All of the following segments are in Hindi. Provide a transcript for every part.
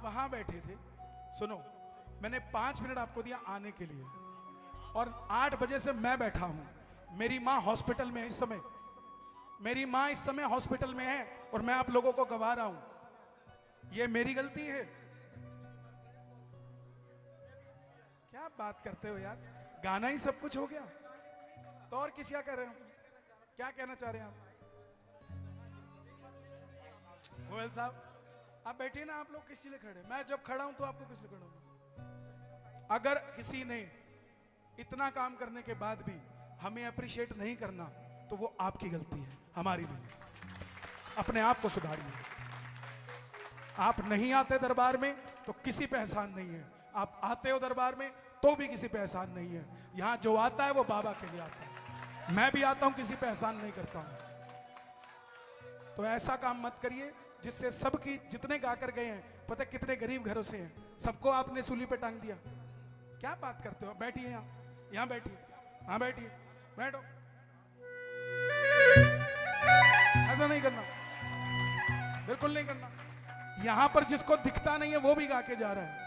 वहां बैठे थे, सुनो, मैंने 5 मिनट आपको दिया आने के लिए, और 8 बजे से मैं बैठा हूं। मेरी माँ हॉस्पिटल में है इस समय, मेरी माँ इस समय हॉस्पिटल में है, और मैं आप लोगों को गवा रहा हूं। ये मेरी गलती है? क्या बात करते हो यार, गाना ही सब कुछ हो गया तो और किस क्या कर रहे हो? क्या कहना चाह रहे हैं आप? गोयल साहब आप बैठिए ना, आप लोग किस लिए खड़े? मैं जब खड़ा हूं तो आपको किस लिए खड़ा हूं? अगर किसी ने इतना काम करने के बाद भी हमें अप्रिशिएट नहीं करना तो वो आपकी गलती है, हमारी नहीं। अपने आप को सुधारिए। आप नहीं आते दरबार में तो किसी पे एहसान नहीं है, आप आते हो दरबार में तो भी किसी पे एहसान नहीं है। यहां जो आता है वो बाबा के लिए आता है। मैं भी आता हूं, किसी पे एहसान नहीं करता हूं। तो ऐसा काम मत करिए जिससे सबकी, जितने गाकर गए हैं, पता कितने गरीब घरों से हैं, सबको आपने सूली पे टांग दिया। क्या बात करते हो? बैठिए यहाँ बैठिए, हाँ बैठिए, बैठो। ऐसा नहीं करना, बिल्कुल नहीं करना। यहां पर जिसको दिखता नहीं है वो भी गा के जा रहा है,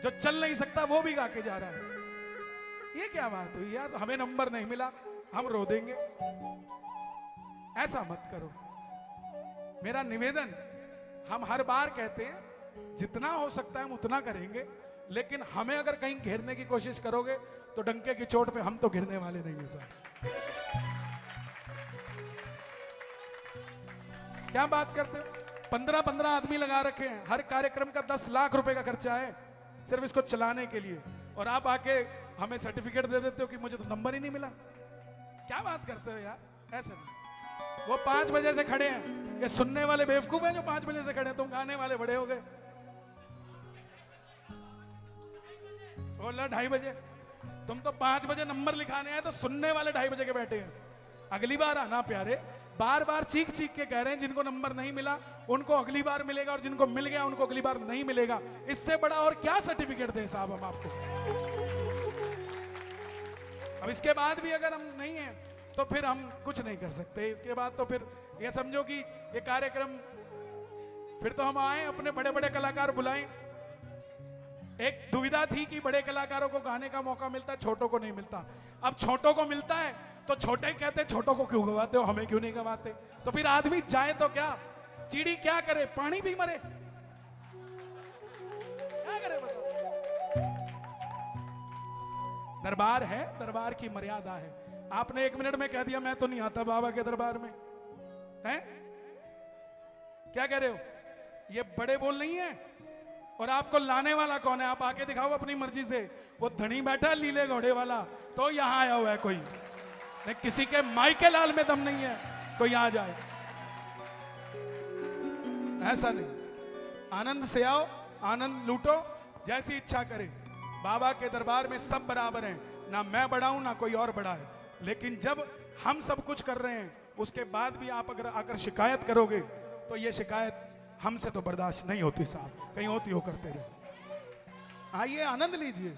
जो चल नहीं सकता वो भी गा के जा रहा है। ये क्या बात हुई यार? हमें नंबर नहीं मिला, हम रो देंगे? ऐसा मत करो। मेरा निवेदन, हम हर बार कहते हैं जितना हो सकता है हम उतना करेंगे, लेकिन हमें अगर कहीं घेरने की कोशिश करोगे तो डंके की चोट पे हम तो गिरने वाले नहीं है साहब। क्या बात करते हो? 15-15 आदमी लगा रखे हैं, हर कार्यक्रम का 10 लाख रुपए का खर्चा है सिर्फ इसको चलाने के लिए, और आप आके हमें सर्टिफिकेट दे देते हो कि मुझे तो नंबर ही नहीं मिला। क्या बात करते हो यार? ऐसा नहीं। वो 5 बजे से खड़े हैं, ये सुनने वाले बेवकूफ हैं जो 5 बजे से खड़े हैं, तुम गाने वाले बड़े हो गए। बोला 2:30 बजे, तुम तो 5 बजे नंबर लिखाने आए तो सुनने वाले 2:30 बजे के बैठे हैं। अगली बार आना प्यारे, बार बार चीख चीख के कह रहे हैं जिनको नंबर नहीं मिला उनको अगली बार मिलेगा, और जिनको मिल गया उनको अगली बार नहीं मिलेगा। इससे बड़ा और क्या सर्टिफिकेट दें साहब हम आपको? अब इसके बाद भी अगर हम नहीं हैं तो फिर हम कुछ नहीं कर सकते। इसके बाद तो फिर ये समझो कि ये कार्यक्रम, फिर तो हम आए अपने बड़े बड़े कलाकार बुलाएं। एक दुविधा थी कि बड़े कलाकारों को गाने का मौका मिलता है, छोटों को नहीं मिलता। अब छोटों को मिलता है तो छोटे कहते छोटों को क्यों गवाते हो, हमें क्यों नहीं गवाते? तो फिर आदमी जाए तो क्या, चीड़ी क्या करे, पानी भी मरे, क्या करे बताओ? दरबार है, दरबार की मर्यादा है। आपने 1 मिनट में कह दिया मैं तो नहीं आता बाबा के दरबार में, हैं? क्या कह रहे हो? ये बड़े बोल नहीं है। और आपको लाने वाला कौन है? आप आके दिखाओ अपनी मर्जी से। वो धनी बैठा है लीले घोड़े वाला, तो यहां आया हुआ है कोई नहीं। किसी के माई के लाल में दम नहीं है कोई आ जाए, ऐसा नहीं। आनंद से आओ, आनंद लूटो, जैसी इच्छा करे। बाबा के दरबार में सब बराबर हैं, ना मैं बड़ा हूं ना कोई और बड़ा है। लेकिन जब हम सब कुछ कर रहे हैं उसके बाद भी आप अगर आकर शिकायत करोगे तो ये शिकायत हमसे तो बर्दाश्त नहीं होती साहब, कहीं होती हो करते रहे। आइए आनंद लीजिए।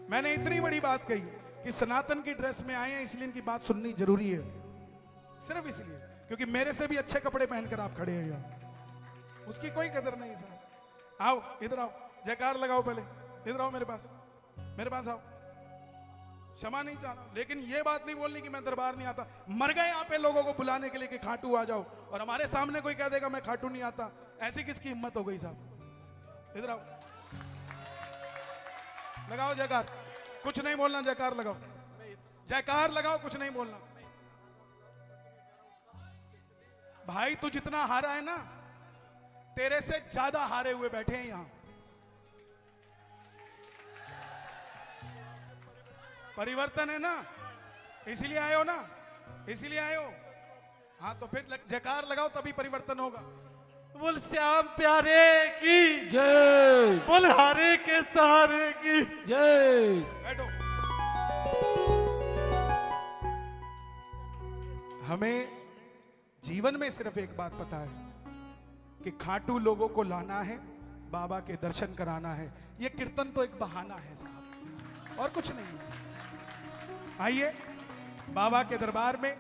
मैंने इतनी बड़ी बात कही कि सनातन की ड्रेस में आए हैं इसलिए इनकी बात सुननी जरूरी है, सिर्फ इसलिए क्योंकि मेरे से भी अच्छे कपड़े पहनकर आप खड़े हैं यहाँ, उसकी कोई कदर नहीं साहब। आओ इधर आओ, जयकार लगाओ, पहले इधर आओ मेरे पास आओ। क्षमा नहीं चाहना, लेकिन ये बात नहीं बोलनी कि मैं दरबार नहीं आता। मर गए यहाँ पे लोगों को बुलाने के लिए कि खाटू आ जाओ, और हमारे सामने कोई कह देगा मैं खाटू नहीं आता। ऐसी किसकी हिम्मत हो गई साहब? इधर आओ, लगाओ जयकार, कुछ नहीं बोलना, जयकार लगाओ, जयकार लगाओ, कुछ नहीं बोलना। भाई तू जितना हारा है ना, तेरे से ज्यादा हारे हुए बैठे हैं यहां। परिवर्तन है ना, इसीलिए आए हो ना, इसीलिए आए हो। हाँ तो फिर जयकार लगाओ, तभी परिवर्तन होगा। बोल श्याम प्यारे की जय, बोल हारे के सहारे की जय। बैठो। हमें जीवन में सिर्फ एक बात पता है कि खाटू लोगों को लाना है, बाबा के दर्शन कराना है। ये कीर्तन तो एक बहाना है साहब, और कुछ नहीं है। आइए बाबा के दरबार में